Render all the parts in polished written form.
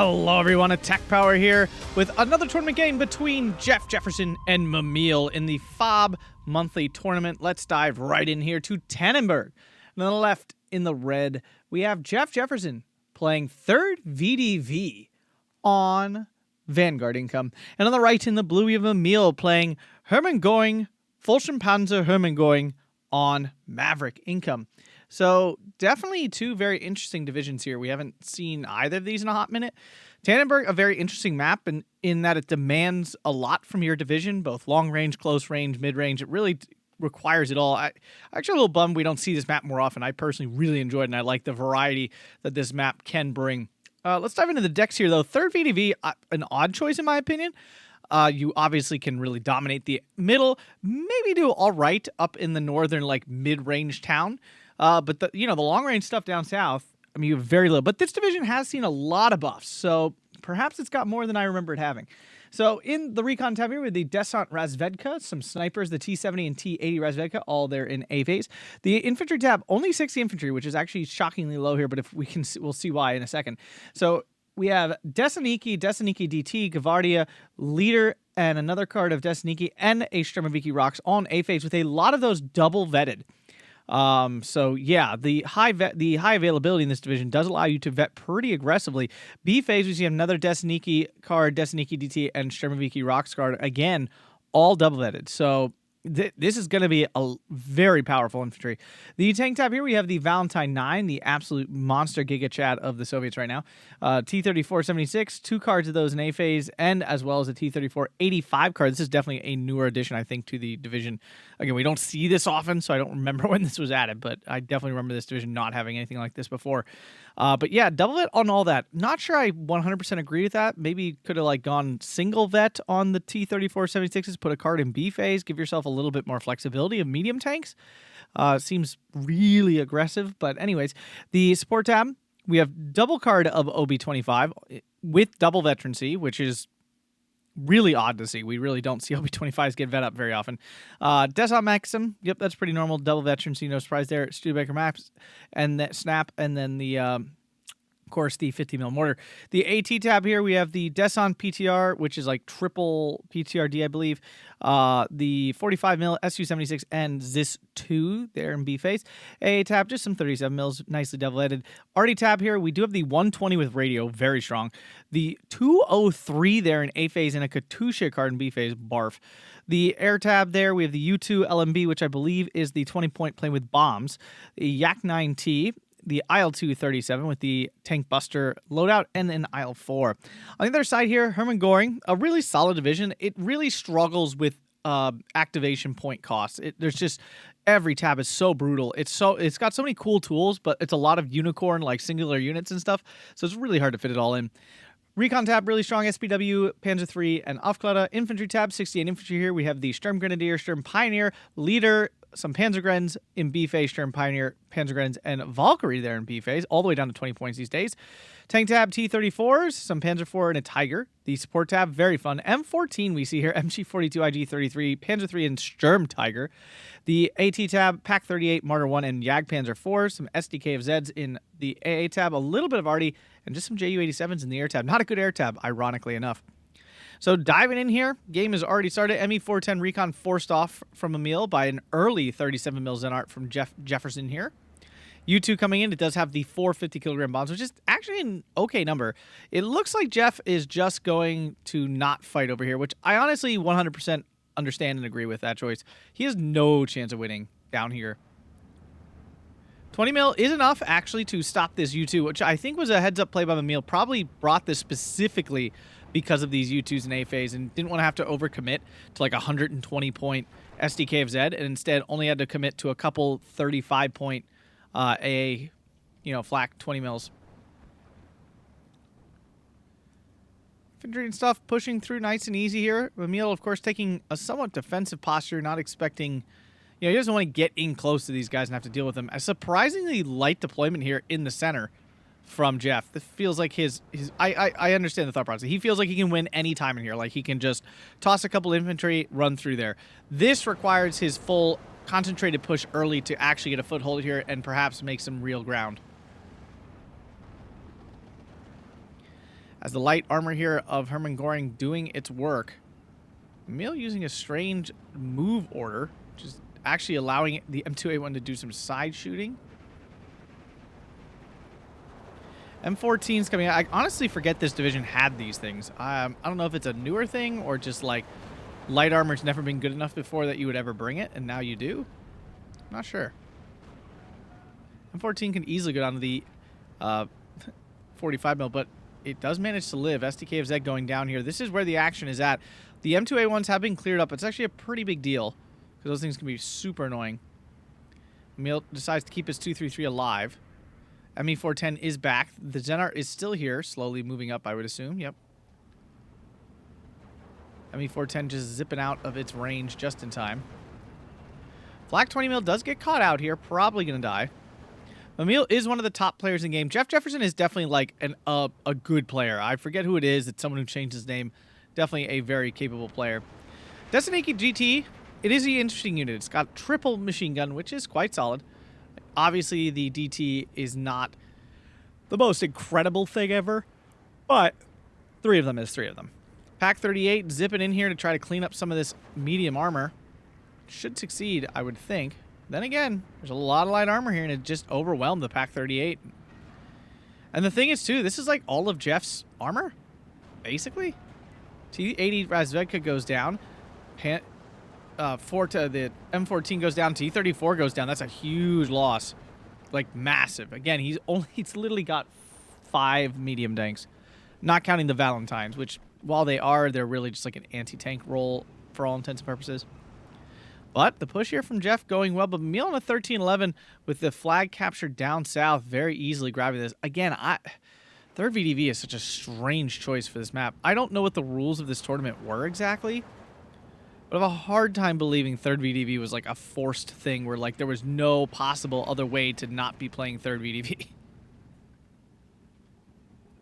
Hello everyone, Attack Power here with another tournament game between Jeff Jefferson and Mimile in the FOB monthly tournament. Let's dive right in here to Tannenberg. And on the left, in the red, we have Jeff Jefferson playing third VDV on Vanguard income. And on the right, in the blue, we have Mimile playing Herman Goring, Panzer Herman Goring on Maverick income. So definitely two very interesting divisions here. We haven't seen either of these in a hot minute. Tannenberg, a very interesting map in that it demands a lot from your division, both long range, close range, mid range. It really requires it all. I'm actually a little bummed we don't see this map more often. I personally really enjoyed it, and I like the variety that this map can bring. Let's dive into the decks here, though. Third VDV, an odd choice in my opinion. You obviously can really dominate the middle, maybe do all right up in the northern, like mid-range town. But the long-range stuff down south, I mean, you have very little. But this division has seen a lot of buffs, so perhaps it's got more than I remember it having. So in the Recon tab here with the Descent Razvedka, some snipers, the T-70 and T-80 Razvedka, all there in A phase. The infantry tab, only 60 infantry, which is actually shockingly low here, but if we can, we'll see why in a second. So we have Desaniki DT, Gavardia, Leader, and another card of Desaniki, and a Sturmoviki Rocks on A phase with a lot of those double vetted. So yeah, the high availability in this division does allow you to vet pretty aggressively. B phase, we see another Desaniki card, Desaniki DT, and Sturmoviki Rocks card, again, all double vetted. So this is going to be a very powerful infantry. The tank tab here, we have the Valentine 9, the absolute monster Giga Chad of the Soviets right now. T-34-76, two cards of those in A phase, and as well as a T-34-85 card. This is definitely a newer addition, I think, to the division. Again, we don't see this often, so I don't remember when this was added, but I definitely remember this division not having anything like this before. But yeah, double vet on all that. Not sure I 100% agree with that. Maybe could have gone single vet on the T-34-76s, put a card in B phase, give yourself a little bit more flexibility of medium tanks. Seems really aggressive, but anyways, the support tab, we have double card of OB-25 with double veterancy, which is really odd to see. We really don't see OB-25s get vet up very often. Desert Maxim, yep, that's pretty normal. Double veterancy, no surprise there. Studebaker Maps, and that Snap, and then the of course, the 50mm mortar. The AT tab here, we have the Descent PTR, which is like triple PTRD, I believe. The 45mm Su-76 and ZIS-2 there in B phase. AA tab, just some 37mm, nicely double-headed. Arty tab here, we do have the 120 with radio, very strong. The 203 there in A phase and a Katusha card in B phase, barf. The air tab there, we have the U2 LMB, which I believe is the 20-point plane with bombs. The Yak 9T. The IL-237 with the Tank Buster loadout, and then IL-4. On the other side here, Herman Goring, a really solid division. It really struggles with activation point costs. There's just, every tab is so brutal. It's got so many cool tools, but it's a lot of unicorn, like singular units and stuff, so it's really hard to fit it all in. Recon tab, really strong. SPW, Panzer III, and Aufkleider. Infantry tab, 68 infantry here. We have the Sturm Grenadier, Sturm Pioneer, Leader, some Panzergrens in B phase, Sturm Pioneer, Panzergrens, and Valkyrie there in B phase, all the way down to 20 points these days. Tank tab, T-34s, some Panzer IV, and a Tiger. The support tab, very fun. M14 we see here, MG42, IG33, Panzer III, and Sturm Tiger. The AT tab, Pack 38, Martyr 1, and Jagdpanzer 4. Some SDK of Zeds in the AA tab, a little bit of Arty, and just some JU-87s in the air tab. Not a good air tab, ironically enough. So diving in here, game has already started. ME410 Recon forced off from Mimile by an early 37mm Zenart from Jefferson here. U2 coming in, it does have the 450 kilogram bombs, which is actually an okay number. It looks like Jeff is just going to not fight over here, which I honestly 100% understand and agree with that choice. He has no chance of winning down here. 20mm is enough, actually, to stop this U2, which I think was a heads-up play by Mimile. Probably brought this specifically because of these U2s in A phase and didn't want to have to overcommit to like 120-point SDK of Zed, and instead only had to commit to a couple 35-point AA, flak 20mm. Infantry and stuff pushing through nice and easy here. Mimile, of course, taking a somewhat defensive posture, not expecting... he doesn't want to get in close to these guys and have to deal with them. A surprisingly light deployment here in the center from Jeff. This feels like I understand the thought process. He feels like he can win any time in here. Like he can just toss a couple infantry, run through there. This requires his full concentrated push early to actually get a foothold here and perhaps make some real ground. As the light armor here of Herman Goring doing its work. Mimile using a strange move order, which is actually allowing the M2A1 to do some side shooting. M14's coming out. I honestly forget this division had these things. I don't know if it's a newer thing or just like light armor's never been good enough before that you would ever bring it, and now you do. I'm not sure. M14 can easily go down to the 45 mil, but it does manage to live. SDK of Z going down here. This is where the action is at. The M2A1s have been cleared up. It's actually a pretty big deal because those things can be super annoying. Mimile decides to keep his 233 alive. ME410 is back. The Zenar is still here, slowly moving up, I would assume. Yep. ME410 just zipping out of its range just in time. Flak 20 mil does get caught out here, probably going to die. Mimile is one of the top players in the game. Jeff Jefferson is definitely like a good player. I forget who it is. It's someone who changed his name. Definitely a very capable player. Destiniki GT, it is an interesting unit. It's got triple machine gun, which is quite solid. Obviously, the DT is not the most incredible thing ever, but three of them is three of them. Pack 38 zipping in here to try to clean up some of this medium armor. Should succeed, I would think. Then again, there's a lot of light armor here, and it just overwhelmed the Pack 38. And the thing is, too, this is like all of Jeff's armor, basically. T80 Razvedka goes down. The M14 goes down. T34 goes down. That's a huge loss. Like, massive. Again, he's literally got 5 medium tanks. Not counting the Valentines, which, while they're really just like an anti-tank role for all intents and purposes. But the push here from Jeff going well, but Mimile on a 13-11 with the flag captured down south, very easily grabbing this. Again, third VDV is such a strange choice for this map. I don't know what the rules of this tournament were exactly, but I have a hard time believing third VDV was like a forced thing where like there was no possible other way to not be playing third VDV.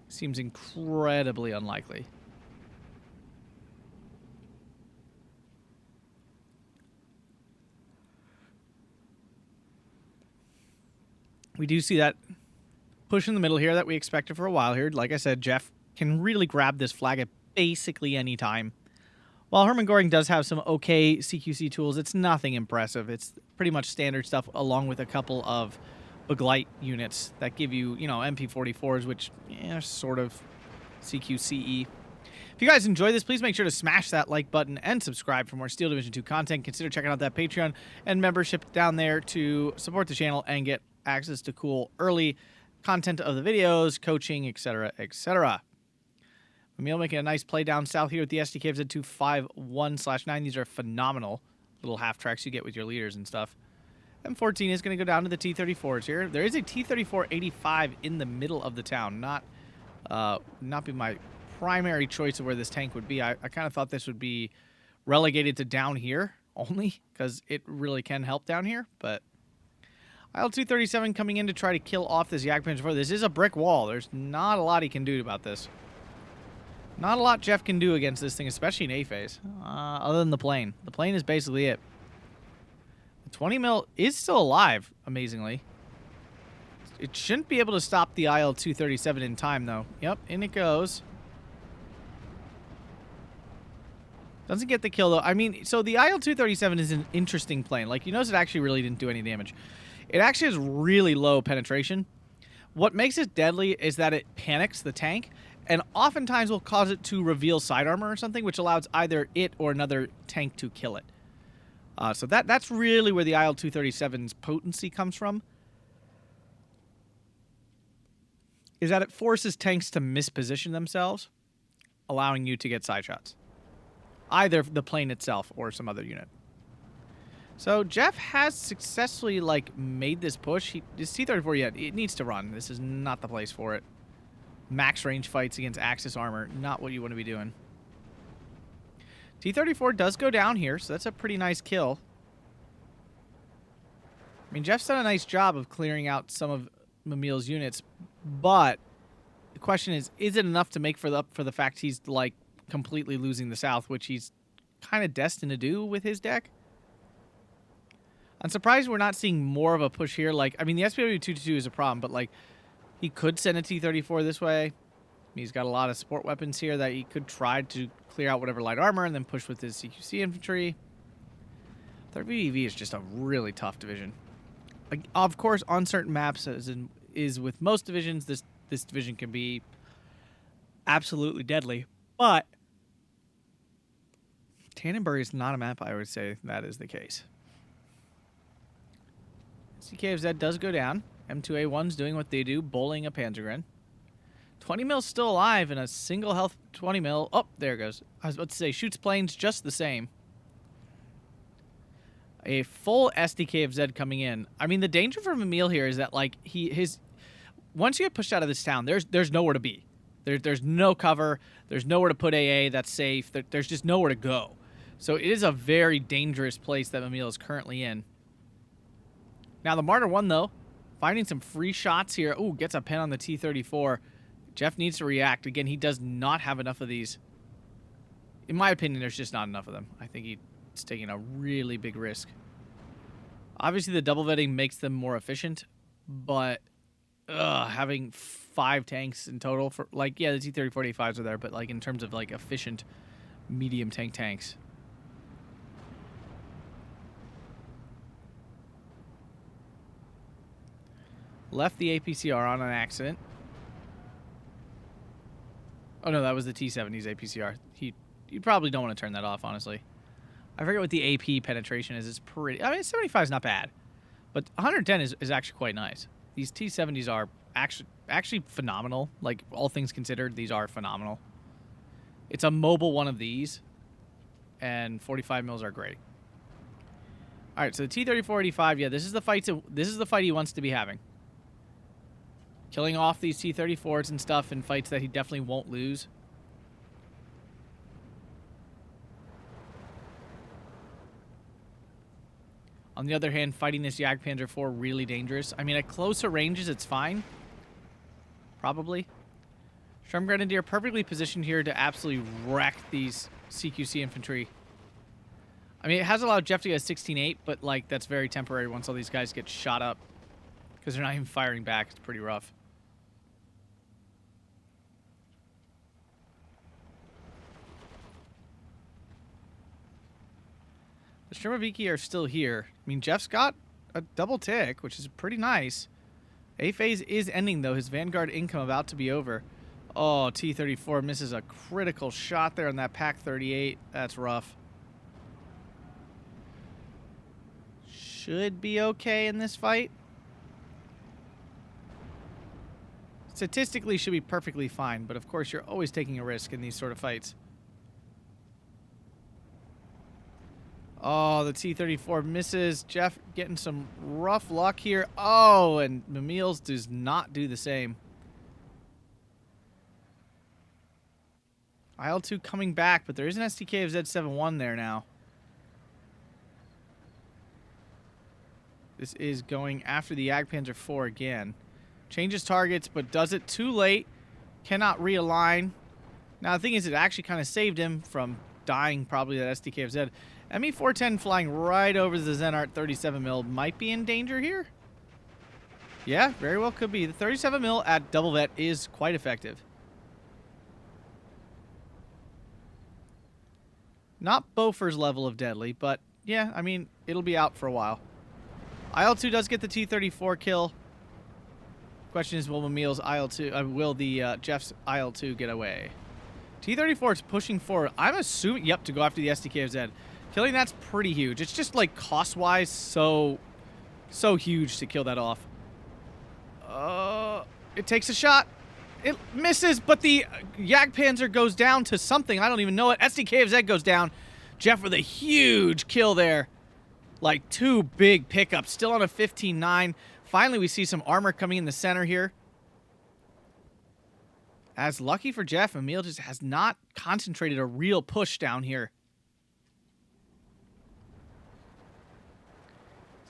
Seems incredibly unlikely. We do see that push in the middle here that we expected for a while here. Like I said, Jeff can really grab this flag at basically any time. While Herman Goring does have some okay CQC tools, it's nothing impressive. It's pretty much standard stuff along with a couple of Baglite units that give you, MP44s, which are sort of CQCE. If you guys enjoy this, please make sure to smash that like button and subscribe for more Steel Division 2 content. Consider checking out that Patreon and membership down there to support the channel and get access to cool early content of the videos, coaching, etc., etc. Mimile making a nice play down south here with the SDK of Z251/9. These are phenomenal little half tracks you get with your leaders and stuff. M14 is going to go down to the T-34s here. There is a T-34-85 in the middle of the town. Not be my primary choice of where this tank would be. I kind of thought this would be relegated to down here only because it really can help down here, but IL-237 coming in to try to kill off this Yak Pinch 4. This is a brick wall. There's not a lot he can do about this. Not a lot Jeff can do against this thing, especially in A phase, other than the plane. The plane is basically it. The 20 mil is still alive, amazingly. It shouldn't be able to stop the IL-237 in time, though. Yep, in it goes. Doesn't get the kill, though. I mean, so the IL-237 is an interesting plane. Like, you notice it actually really didn't do any damage. It actually has really low penetration. What makes it deadly is that it panics the tank, and oftentimes will cause it to reveal side armor or something, which allows either it or another tank to kill it. So that's really where the IL-237's potency comes from. Is that it forces tanks to misposition themselves, allowing you to get side shots. Either the plane itself or some other unit. So Jeff has successfully made this push. This T-34 yet it needs to run. This is not the place for it. Max range fights against Axis armor, not what you want to be doing. T-34 does go down here, so that's a pretty nice kill. I mean, Jeff's done a nice job of clearing out some of Mimile's units, but the question is it enough to make for the fact he's completely losing the South, which he's kind of destined to do with his deck? I'm surprised we're not seeing more of a push here. I mean, the SPW-222 is a problem, but he could send a T-34 this way. He's got a lot of support weapons here that he could try to clear out whatever light armor and then push with his CQC infantry. 3rd VDV is just a really tough division. Like, of course, on certain maps, as is with most divisions, this division can be absolutely deadly. But Tannenberg is not a map I would say that is the case. CKFZ does go down. M2A1's doing what they do, bowling a Panzergren. 20 mil's still alive in a single health 20 mil. Oh, there it goes. I was about to say, shoots planes just the same. A full SDKFZ coming in. I mean, the danger for Mimile here is that, like, once you get pushed out of this town, there's nowhere to be. There's no cover. There's nowhere to put AA that's safe. There's just nowhere to go. So it is a very dangerous place that Mimile is currently in. Now, the Martyr 1, though, finding some free shots here. Ooh, gets a pen on the T-34. Jeff needs to react. Again, he does not have enough of these. In my opinion, there's just not enough of them. I think he's taking a really big risk. Obviously, the double vetting makes them more efficient, but having 5 tanks in total for, like, yeah, the T-30-45s are there, but, like, in terms of, like, efficient medium tanks. Left the APCR on an accident. Oh, no, that was the T-70's APCR. You probably don't want to turn that off, honestly. I forget what the AP penetration is. It's pretty... I mean, 75 is not bad. But 110 is actually quite nice. These T-70s are actually phenomenal. Like, all things considered, these are phenomenal. It's a mobile one of these. And 45 mils are great. All right, so the T-34-85, yeah, this is the fight he wants to be having. Killing off these T-34s and stuff in fights that he definitely won't lose. On the other hand, fighting this Jagdpanzer IV really dangerous. I mean, at closer ranges, it's fine. Probably. Sturmgrenadier perfectly positioned here to absolutely wreck these CQC infantry. I mean, it has allowed Jeff to get a 16-8, but, like, that's very temporary once all these guys get shot up. Because they're not even firing back. It's pretty rough. The Sturmoviki are still here. I mean, Jeff's got a double tick, which is pretty nice. A phase is ending, though. His Vanguard income about to be over. Oh, T-34 misses a critical shot there on that PAC-38. That's rough. Should be okay in this fight. Statistically, should be perfectly fine, but of course, you're always taking a risk in these sort of fights. Oh, the T-34 misses. Jeff getting some rough luck here. Oh, and Mimile's does not do the same. IL-2 coming back, but there is an STK of Z71 there now. This is going after the Jagdpanzer IV again. Changes targets, but does it too late. Cannot realign. Now, the thing is, it actually kind of saved him from dying, probably, that STK of Z. ME-410 flying right over the Zenart 37mm might be in danger here. Yeah, very well could be. The 37mm at double vet is quite effective. Not Bofor's level of deadly, but yeah, I mean, it'll be out for a while. IL-2 does get the T-34 kill. Question is, will Mimile's IL-2, will the Jeff's IL-2 get away? T-34 is pushing forward. I'm assuming, yep, to go after the STK of Z. Killing that's pretty huge. It's just like cost-wise so huge to kill that off. It takes a shot. It misses, but the Jagdpanzer goes down to something. I don't even know it. SDK of Z goes down. Jeff with a huge kill there. Like 2 big pickups. Still on a 15-9. Finally, we see some armor coming in the center here. As lucky for Jeff, Mimile just has not concentrated a real push down here.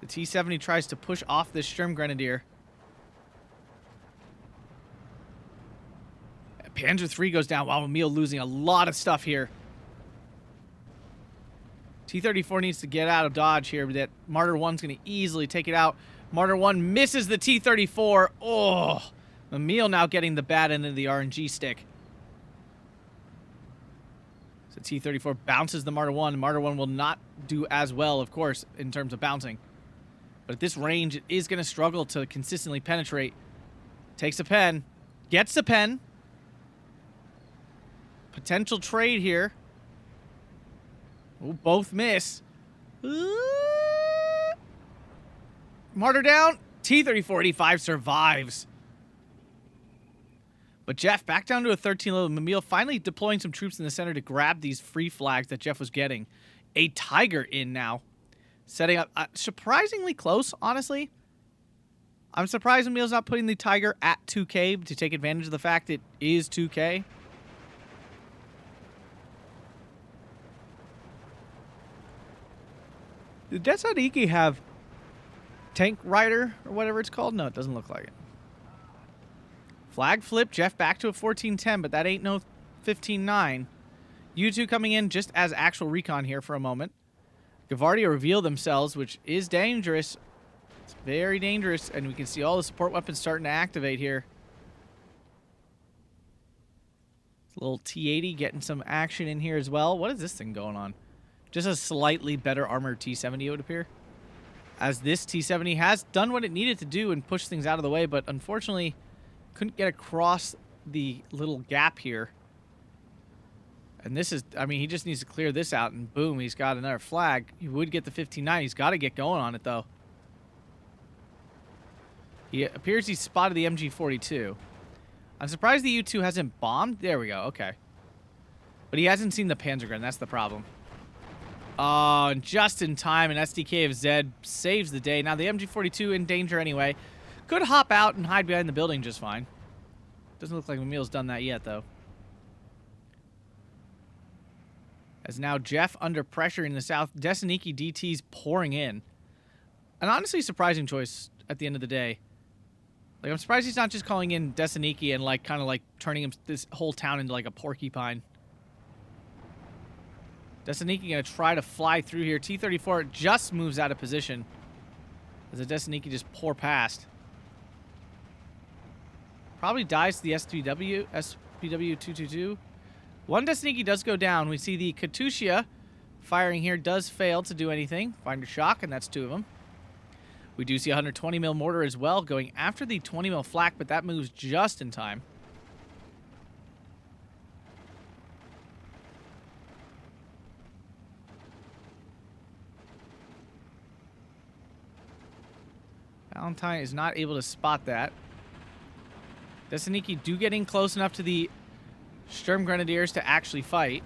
The T-70 tries to push off this Sturmgrenadier. Panzer III goes down. Wow, Mimile losing a lot of stuff here. T-34 needs to get out of dodge here, but that Martyr 1's going to easily take it out. Martyr 1 misses the T-34. Oh, Mimile now getting the bad end of the RNG stick. So T-34 bounces the Marder 1. Marder 1 will not do as well, of course, in terms of bouncing. But at this range, it is going to struggle to consistently penetrate. Takes a pen. Gets a pen. Potential trade here. Ooh, both miss. Marder down. T-34-85 survives. But Jeff back down to a 13 level. Mimile finally deploying some troops in the center to grab these free flags that Jeff was getting. A Tiger in now. Setting up surprisingly close, honestly. I'm surprised Mimile's not putting the Tiger at 2K to take advantage of the fact it is 2K. Did Desaniki have Tank Rider or whatever it's called? No, it doesn't look like it. Flag flip, Jeff back to a 14-10, but that ain't no 15-9. U2 coming in just as actual recon here for a moment. Gavardia reveal themselves, which is dangerous. It's very dangerous, and we can see all the support weapons starting to activate here. It's a little T-80 getting some action in here as well. What is this thing going on? Just a slightly better armored T-70, it would appear. As this T-70 has done what it needed to do and pushed things out of the way, but unfortunately couldn't get across the little gap here. And this is, I mean, he just needs to clear this out, and boom, he's got another flag. He would get the 15-9. He's got to get going on it, though. He appears he's spotted the MG-42. I'm surprised the U-2 hasn't bombed. There we go, okay. But he hasn't seen the Panzergren. That's the problem. Oh, and just in time, an SDK of Z saves the day. Now, the MG-42 in danger anyway. Could hop out and hide behind the building just fine. Doesn't look like Mimile's done that yet, though. As now Jeff under pressure in the south. Desaniki DT's pouring in. An honestly surprising choice at the end of the day. Like, I'm surprised he's not just calling in Desaniki and, like, kind of, like, turning him, this whole town into, like, a porcupine. Desaniki going to try to fly through here. T-34 just moves out of position as the Desaniki just pour past. Probably dies to the SPW-222. One Desaniki does go down. We see the Katusha firing here does fail to do anything. Finder shock, and that's two of them. We do see a 120 mil mortar as well going after the 20 mil flak, but that moves just in time. Valentine is not able to spot that. Desaniki do get in close enough to the Sturm Grenadiers to actually fight.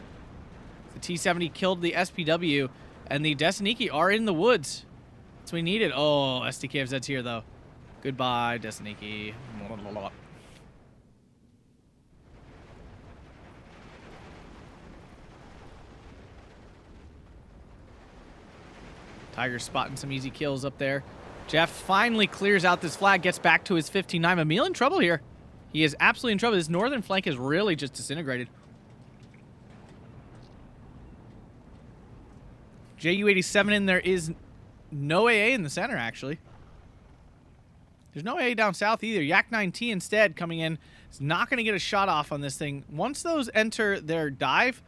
The T-70 killed the SPW, and the Desaniki are in the woods. That's what we needed. Oh, SDKFZ's here, though. Goodbye, Desaniki. Tiger spotting some easy kills up there. Jeff finally clears out this flag, gets back to his 15-9. Mimile in trouble here. He is absolutely in trouble. His northern flank is really just disintegrated. JU-87 in. There is no AA in the center, actually. There's no AA down south either. Yak-9T instead coming in. It's not going to get a shot off on this thing. Once those enter their dive,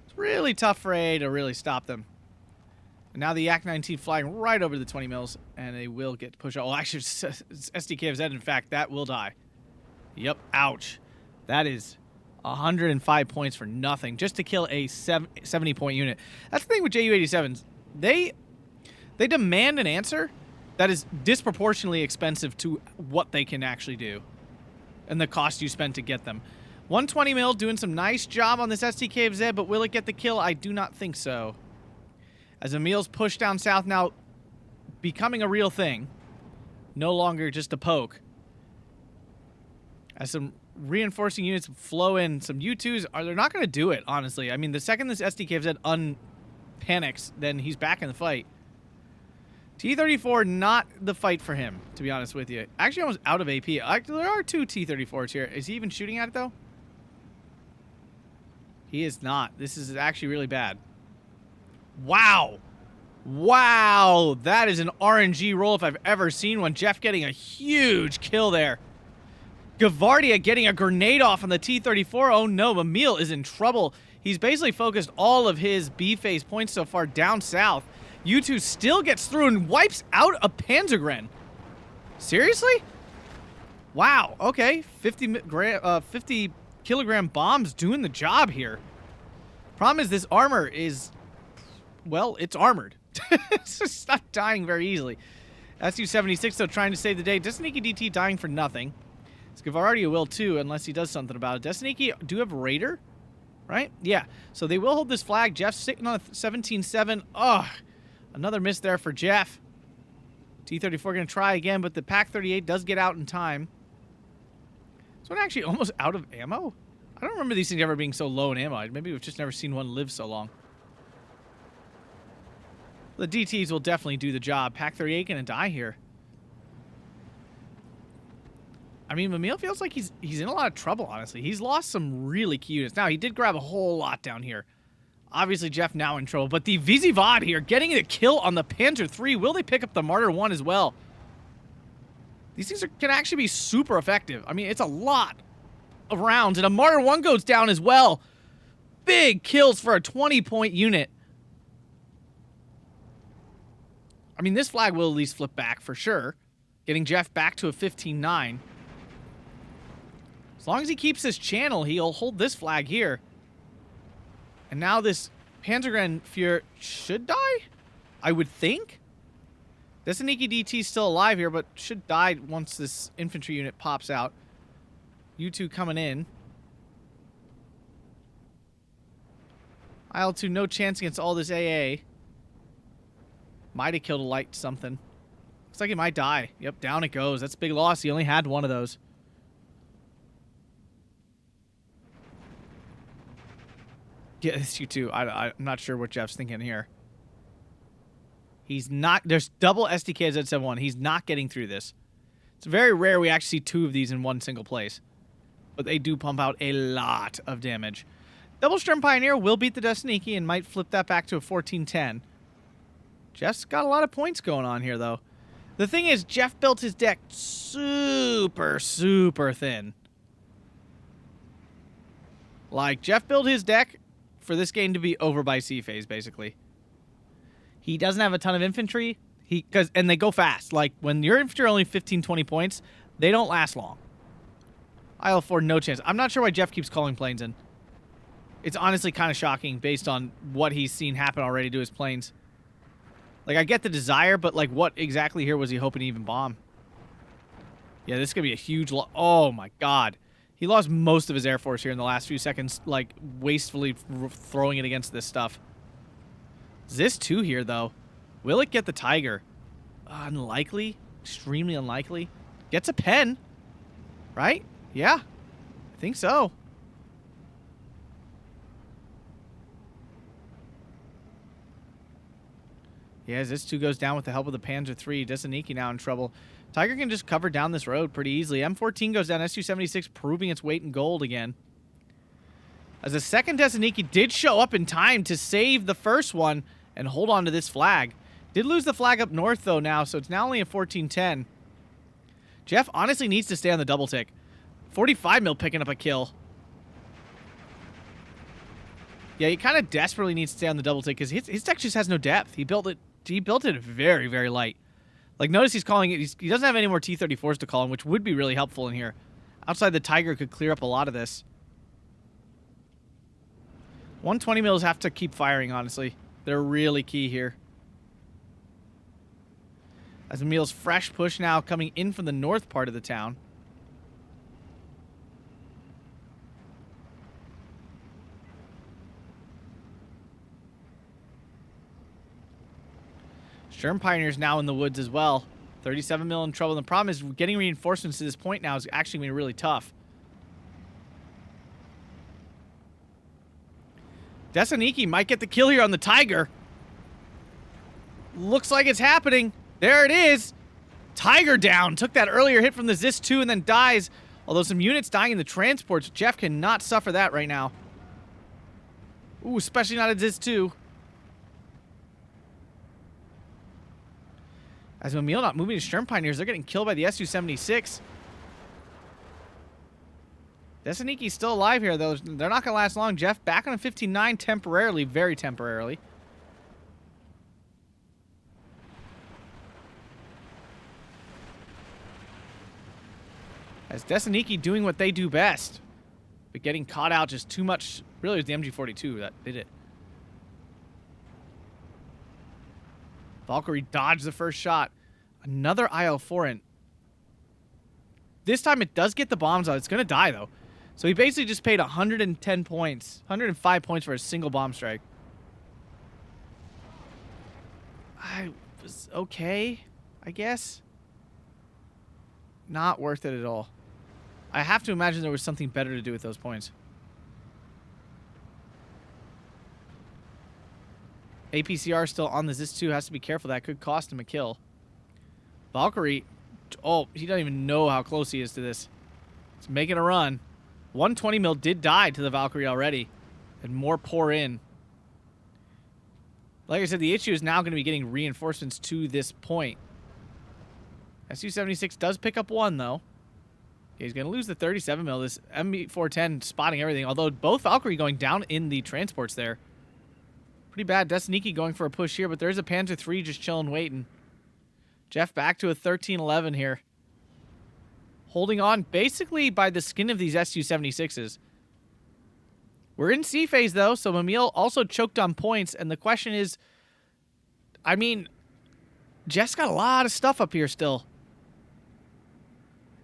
it's really tough for AA to really stop them. And now the Yak-9T flying right over the 20 mils, and they will get pushed out. Oh, actually, it's SDKFZ, in fact, that will die. Yep, ouch. That is 105 points for nothing, just to kill a 70-point unit. That's the thing with JU-87s. They demand an answer that is disproportionately expensive to what they can actually do and the cost you spend to get them. 120 mil doing some nice job on this SDKFZ, but will it get the kill? I do not think so. As Emile's pushed down south now, becoming a real thing. No longer just a poke. As some reinforcing units flow in, some U2s, they're not going to do it, honestly. I mean, the second this SDKFZ unpanics, then he's back in the fight. T-34, not the fight for him, to be honest with you. Actually, almost out of AP. There are two T-34s here. Is he even shooting at it, though? He is not. This is actually really bad. Wow. Wow. That is an RNG roll if I've ever seen one. Jeff getting a huge kill there. Gavardia getting a grenade off on the T-34. Oh no, Mimile is in trouble. He's basically focused all of his B-phase points so far down south. U2 still gets through and wipes out a Panzergren. Seriously? Wow, okay. 50 kilogram bombs doing the job here. Problem is this armor is, well, it's armored. It's just not dying very easily. SU-76 though trying to save the day. Desaniki DT dying for nothing. Gavardia will too, unless he does something about it. Desaniki do have Raider, right? Yeah. So they will hold this flag. Jeff's sitting on a 17-7. Ugh. Another miss there for Jeff. T-34 going to try again, but the PAC-38 does get out in time. This one actually almost out of ammo? I don't remember these things ever being so low in ammo. Maybe we've just never seen one live so long. The DTs will definitely do the job. PAC-38 going to die here. I mean, Mimile feels like he's in a lot of trouble, honestly. He's lost some really key units. Now, he did grab a whole lot down here. Obviously, Jeff now in trouble. But the Vizivod here getting the kill on the Panzer III. Will they pick up the Martyr 1 as well? These things can actually be super effective. I mean, it's a lot of rounds. And a Martyr 1 goes down as well. Big kills for a 20-point unit. I mean, this flag will at least flip back for sure. Getting Jeff back to a 15-9. As long as he keeps his channel, he'll hold this flag here. And now this Panzergren Fuhrer should die? I would think. Desaniki DT's still alive here, but should die once this infantry unit pops out. U2 coming in. IL-2, no chance against all this AA. Might have killed a light something. Looks like he might die. Yep, down it goes. That's a big loss. He only had one of those. Yeah, it's U2. I'm not sure what Jeff's thinking here. He's not... There's double SDK at Z71. He's not getting through this. It's very rare we actually see two of these in one single place. But they do pump out a lot of damage. Double Sturm Pioneer will beat the Desaniki and might flip that back to a 14-10. Jeff's got a lot of points going on here, though. The thing is, Jeff built his deck super, super thin. Like, Jeff built his deck for this game to be over by C phase, basically. He doesn't have a ton of infantry, and they go fast. Like, when your infantry are only 15, 20 points, they don't last long. IL-4, no chance. I'm not sure why Jeff keeps calling planes in. It's honestly kind of shocking based on what he's seen happen already to his planes. Like, I get the desire, but, like, what exactly here was he hoping to even bomb? Yeah, this is going to be a huge loss. Oh, my God. He lost most of his Air Force here in the last few seconds, like, wastefully throwing it against this stuff. ZIS-2 here, though. Will it get the Tiger? Unlikely. Extremely unlikely. Gets a pen. Right? Yeah. I think so. Yeah, ZIS-2 goes down with the help of the Panzer III. Desaniki now in trouble. Tiger can just cover down this road pretty easily. M14 goes down. SU-76 proving its weight in gold again. As the second Desaniki did show up in time to save the first one and hold on to this flag. Did lose the flag up north, though, now, so it's now only a 14-10. Jeff honestly needs to stay on the double tick. 45 mil picking up a kill. Yeah, he kind of desperately needs to stay on the double tick because his deck just has no depth. He built it very, very light. Like, notice he's calling it... he doesn't have any more T-34s to call him, which would be really helpful in here. Outside the Tiger could clear up a lot of this. 120 mils have to keep firing, honestly. They're really key here. As Emile's fresh push now coming in from the north part of the town. Sturm Pioneer's now in the woods as well. 37 mil in trouble. And the problem is getting reinforcements to this point now is actually going to be really tough. Desaniki might get the kill here on the Tiger. Looks like it's happening. There it is. Tiger down. Took that earlier hit from the ZIS-2 and then dies. Although some units dying in the transports. Jeff cannot suffer that right now. Ooh, especially not at ZIS-2. As Mimile not moving to Sturm Pioneers, they're getting killed by the SU-76. Desaniki's still alive here, though. They're not going to last long. Jeff back on a 15-9 temporarily, very temporarily. As Desaniki doing what they do best, but getting caught out just too much. Really, it was the MG42 that did it. Valkyrie dodged the first shot. Another IL-4 in. This time it does get the bombs out. It's going to die, though. So he basically just paid 110 points, 105 points for a single bomb strike. I was okay, I guess. Not worth it at all. I have to imagine there was something better to do with those points. APCR still on the SD2. Has to be careful. That could cost him a kill. Valkyrie. Oh, he doesn't even know how close he is to this. It's making a run. 120 mil did die to the Valkyrie already. And more pour in. Like I said, the issue is now going to be getting reinforcements to this point. Su-76 does pick up one, though. He's going to lose the 37 mil. This MB410 spotting everything. Although both Valkyrie going down in the transports there. Pretty bad. Desaniki going for a push here, but there's a Panzer III just chilling, waiting. Jeff back to a 13-11 here. Holding on basically by the skin of these Su-76s. We're in C phase, though, so Mimile also choked on points, and the question is, I mean, Jeff's got a lot of stuff up here still.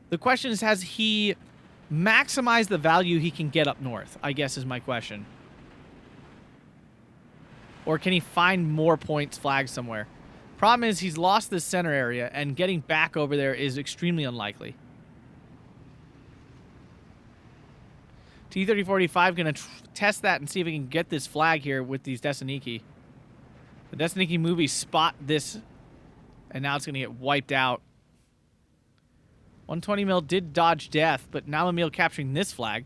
The question is, has he maximized the value he can get up north, I guess is my question. Or can he find more points flagged somewhere? Problem is, he's lost this center area, and getting back over there is extremely unlikely. T-3485 going to test that and see if he can get this flag here with these Desaniki. The Desaniki movies spot this, and now it's going to get wiped out. 120 mil did dodge death, but now Mimile capturing this flag.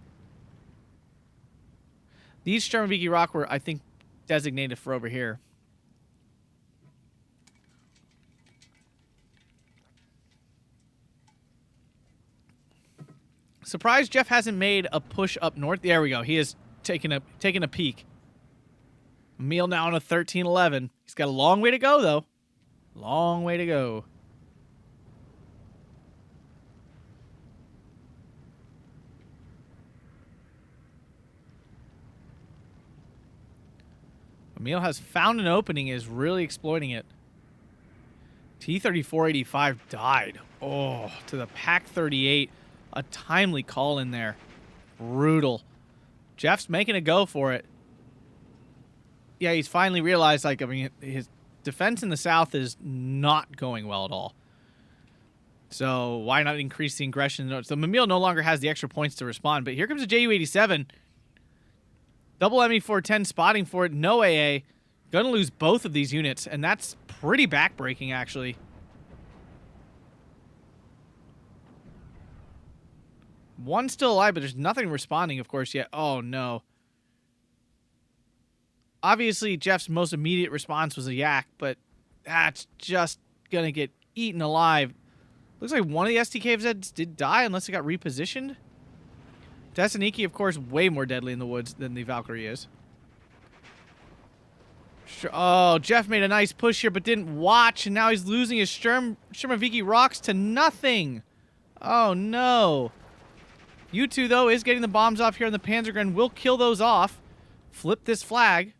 These Sturmoviki Rock were, I think, designated for over here. Surprised Jeff hasn't made a push up north. There we go. He is taking a peek. Mimile now on a 13-11. He's got a long way to go, though. Long way to go. Mimile has found an opening, is really exploiting it. T-3485 died. Oh, to the PAC-38. A timely call in there. Brutal. Jeff's making a go for it. Yeah, he's finally realized, like, I mean, his defense in the south is not going well at all. So why not increase the aggression? So Mimile no longer has the extra points to respond, but here comes a Ju-87. Double ME410 spotting for it. No AA. Gonna lose both of these units, and that's pretty backbreaking, actually. One's still alive, but there's nothing responding, of course, yet. Oh, no. Obviously, Jeff's most immediate response was a yak, but that's just gonna get eaten alive. Looks like one of the STKs did die, unless it got repositioned. Desaniki, of course, way more deadly in the woods than the Valkyrie is. Oh, Jeff made a nice push here, but didn't watch, and now he's losing his Sturmoviki Rocks to nothing. Oh, no. U2, though, is getting the bombs off here, and the Panzergren will kill those off. Flip this flag.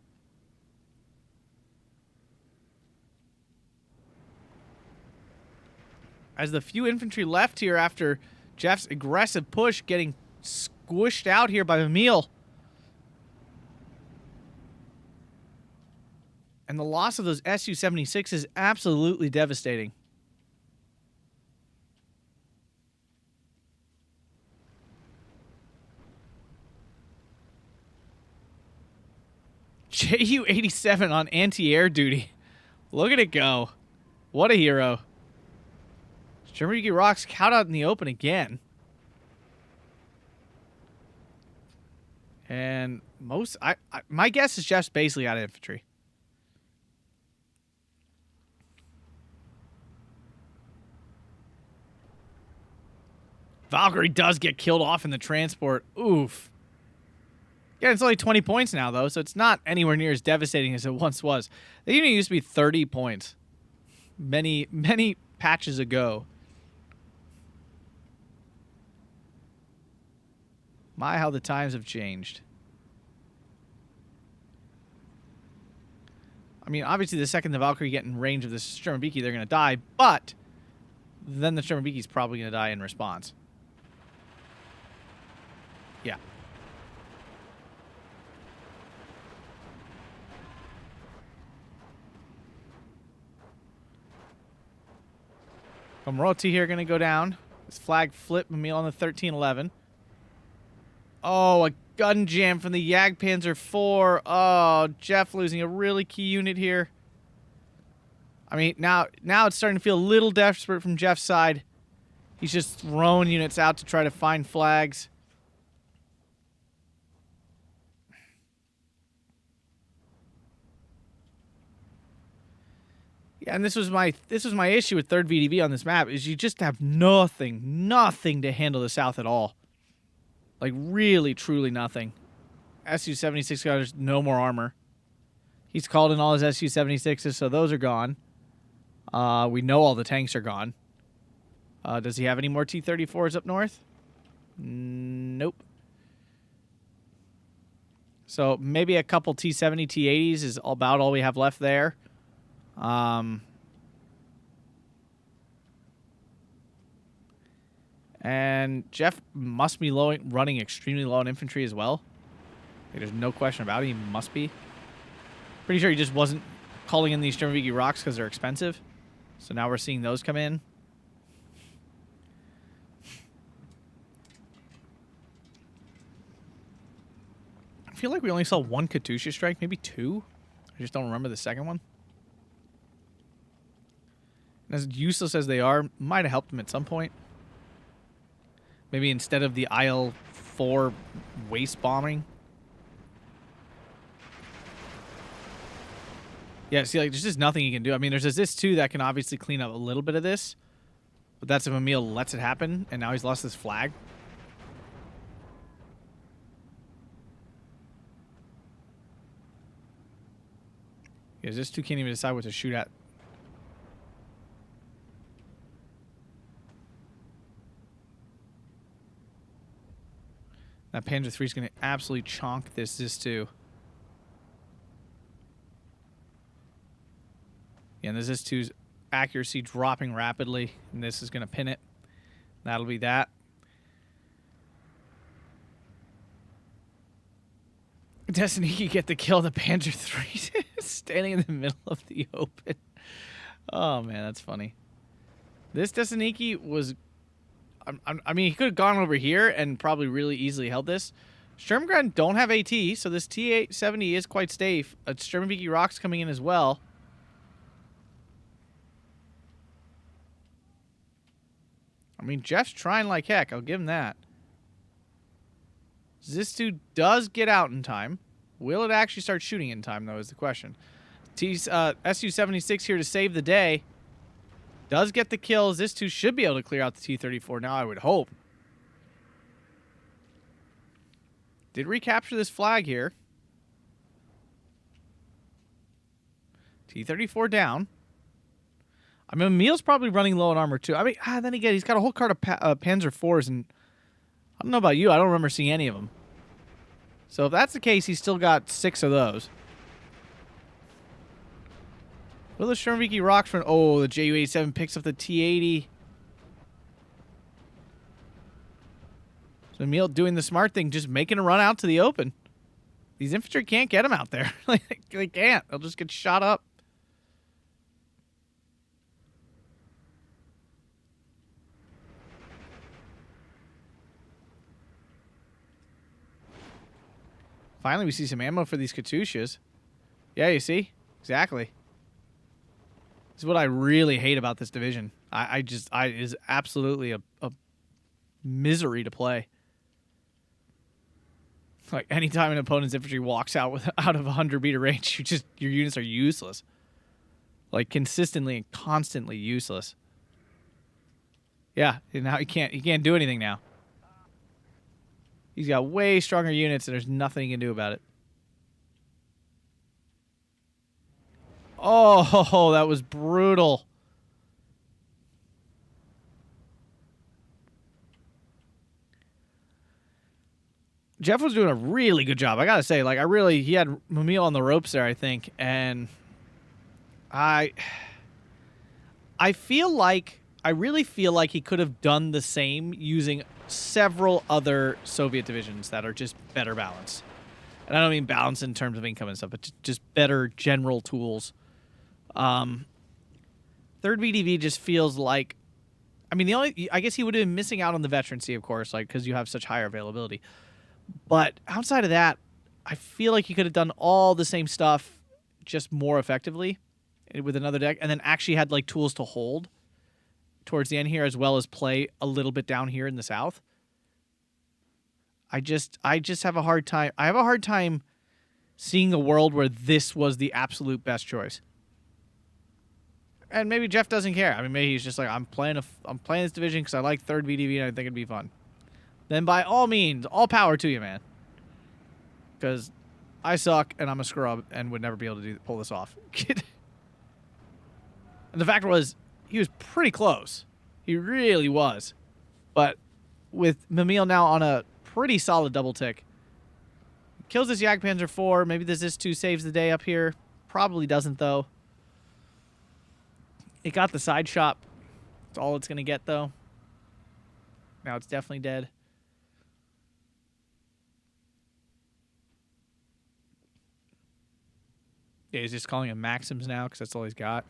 As the few infantry left here after Jeff's aggressive push getting squished out here by Mimile. And the loss of those Su-76 is absolutely devastating. Ju-87 on anti-air duty. Look at it go. What a hero. Sturmoviki Rocks count out in the open again. And my guess is Jeff's basically out of infantry. Valkyrie does get killed off in the transport. Oof. Yeah, it's only 20 points now, though, so it's not anywhere near as devastating as it once was. The unit used to be 30 points many, many patches ago. My, how the times have changed. I mean, obviously, the second the Valkyrie get in range of the Sturmoviki, they're going to die, but then the Sturmoviki's probably going to die in response. Yeah. Komroti here going to go down. This flag flip Mimile on the 1311. Oh, a gun jam from the Jagdpanzer IV. Oh, Jeff losing a really key unit here. I mean, now it's starting to feel a little desperate from Jeff's side. He's just throwing units out to try to find flags. Yeah, and this was my issue with 3rd VDV on this map, is you just have nothing to handle the south at all. Like, really, truly nothing. Su-76 got no more armor. He's called in all his Su-76s, so those are gone. We know all the tanks are gone. Does he have any more T-34s up north? Nope. So maybe a couple T-70, T-80s is about all we have left there. And Jeff must be running extremely low on infantry as well. There's no question about it. He must be. Pretty sure he just wasn't calling in these Sturmoviki rocks because they're expensive. So now we're seeing those come in. I feel like we only saw one Katusha strike, maybe two. I just don't remember the second one. And as useless as they are, might have helped him at some point. Maybe instead of the IL-4 waste bombing. Yeah, see, like, there's just nothing you can do. I mean, there's this too that can obviously clean up a little bit of this. But that's if Mimile lets it happen, and now he's lost his flag. Yeah, this two can't even decide what to shoot at. That Panzer III is going to absolutely chonk this too. Yeah, and this 2's accuracy dropping rapidly, and this is going to pin it. That'll be that. Destiny get the kill the Panzer III standing in the middle of the open. Oh man, that's funny. This Destiny was, I mean, he could have gone over here and probably really easily held this. Sturmgren don't have AT, so this T-870 is quite safe. Sturmoviki rocks coming in as well. I mean, Jeff's trying like heck. I'll give him that. Zistu does get out in time. Will it actually start shooting in time, though, is the question. Su-76 here to save the day. Does get the kill. Zistu should be able to clear out the T-34 now, I would hope. Did recapture this flag here. T-34 down. I mean, Mile's probably running low on armor, too. I mean, then again, he's got a whole cart of Panzer IVs, and I don't know about you. I don't remember seeing any of them. So if that's the case, he's still got 6 of those. Will the Sturmoviki rocks run? Oh, the Ju-87 picks up the T-80. So Mimile doing the smart thing, just making a run out to the open. These infantry can't get him out there. They can't. They'll just get shot up. Finally, we see some ammo for these Katyushas. Yeah, you see? Exactly. This is what I really hate about this division. It is absolutely a misery to play. Like, anytime an opponent's infantry walks out of 100-meter range, your units are useless. Like, consistently and constantly useless. Yeah, and now he can't do anything now. He's got way stronger units, and there's nothing he can do about it. Oh, that was brutal. Jeff was doing a really good job. I gotta say, like, he had Mimile on the ropes there, I think, and I really feel like he could have done the same using several other Soviet divisions that are just better balanced. And I don't mean balance in terms of income and stuff, but just better general tools. Third VDV just feels like, I mean, I guess he would have been missing out on the veterancy, of course, like, because you have such higher availability. But outside of that, I feel like he could have done all the same stuff just more effectively with another deck, and then actually had like tools to hold towards the end here, as well as play a little bit down here in the south. I just have a hard time. I have a hard time seeing a world where this was the absolute best choice. And maybe Jeff doesn't care. I mean, maybe he's just like, I'm playing this division because I like third VDV and I think it'd be fun. Then by all means, all power to you, man. Because I suck and I'm a scrub and would never be able to pull this off. And the fact was, he was pretty close. He really was. But with Mimile now on a pretty solid double tick, kills this Jagdpanzer 4. Maybe this SD2 saves the day up here. Probably doesn't, though. It got the side shot. That's all it's going to get, though. Now it's definitely dead. Yeah, he's just calling him Maxims now because that's all he's got.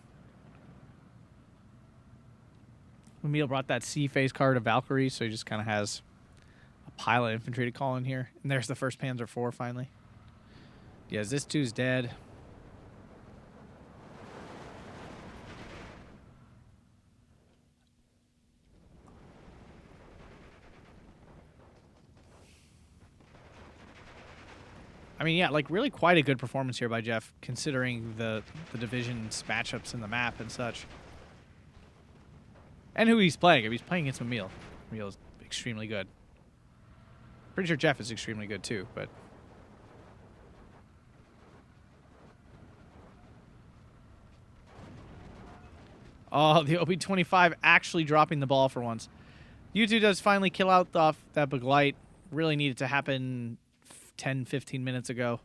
Mimile brought that C-phase card of Valkyrie, so he just kind of has a pile of infantry to call in here. And there's the first Panzer IV finally. Yeah, this two's dead. I mean, yeah, like really quite a good performance here by Jeff, considering the division's matchups in the map and such. And who he's playing. If he's playing against Mimile, Mimile is extremely good. Pretty sure Jeff is extremely good too, but... Oh, the OB-25 actually dropping the ball for once. U2 does finally kill out that Baglite. Really needed to happen 10, 15 minutes ago.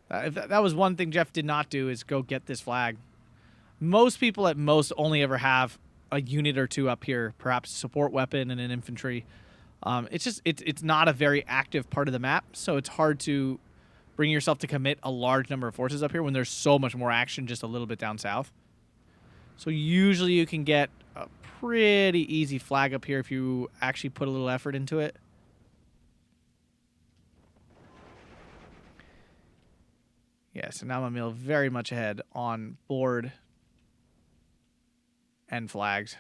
That was one thing Jeff did not do, is go get this flag. Most people at most only ever have a unit or two up here, perhaps a support weapon and an infantry. It's not a very active part of the map, so it's hard to bring yourself to commit a large number of forces up here when there's so much more action just a little bit down south. So usually you can get a pretty easy flag up here if you actually put a little effort into it. Yeah, so now Mimile very much ahead on board and flags.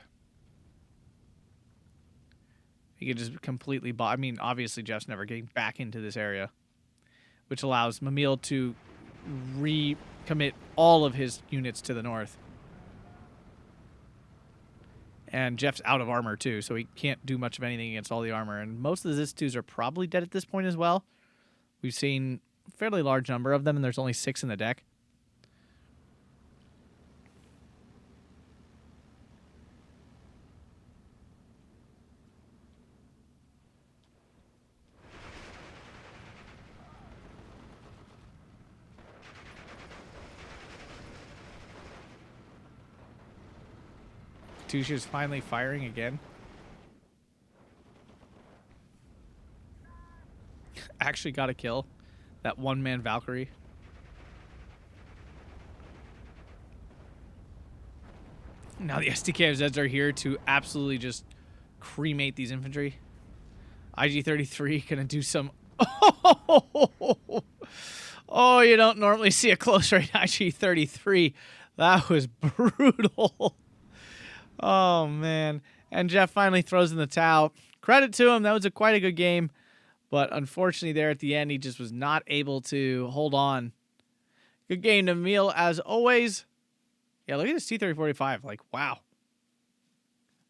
He can just completely... I mean, obviously Jeff's never getting back into this area, which allows Mimile to recommit all of his units to the north. And Jeff's out of armor, too, so he can't do much of anything against all the armor. And most of the Z2s are probably dead at this point as well. We've seen a fairly large number of them, and there's only 6 in the deck. Tusha's finally firing again. Actually got a kill. That one-man Valkyrie. Now the SDKFZs are here to absolutely just cremate these infantry. IG-33 gonna do some... Oh, you don't normally see a close-range IG-33. That was brutal. Oh, man. And Jeff finally throws in the towel. Credit to him. That was quite a good game. But unfortunately there at the end, he just was not able to hold on. Good game to Mimile as always. Yeah, look at this T-3045. Like, wow.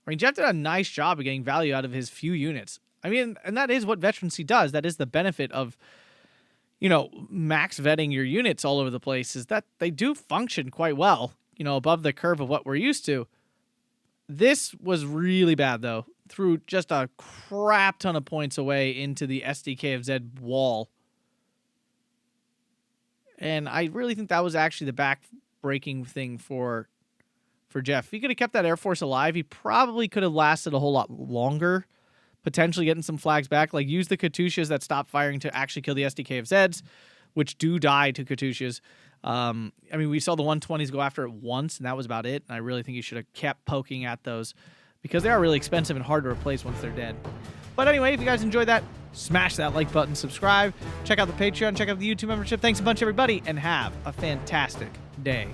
I mean, Jeff did a nice job of getting value out of his few units. I mean, and that is what veterancy does. That is the benefit of, you know, max vetting your units all over the place, is that they do function quite well, you know, above the curve of what we're used to. This was really bad, though. Threw just a crap ton of points away into the SDK of Z wall. And I really think that was actually the back-breaking thing for Jeff. If he could have kept that Air Force alive, he probably could have lasted a whole lot longer, potentially getting some flags back. Like, use the Katyushas that stop firing to actually kill the SDK of Zeds, which do die to Katyushas. I mean, we saw the 120s go after it once, and that was about it. And I really think he should have kept poking at those, because they are really expensive and hard to replace once they're dead. But anyway, if you guys enjoyed that, smash that like button, subscribe, check out the Patreon, check out the YouTube membership. Thanks a bunch, everybody, and have a fantastic day.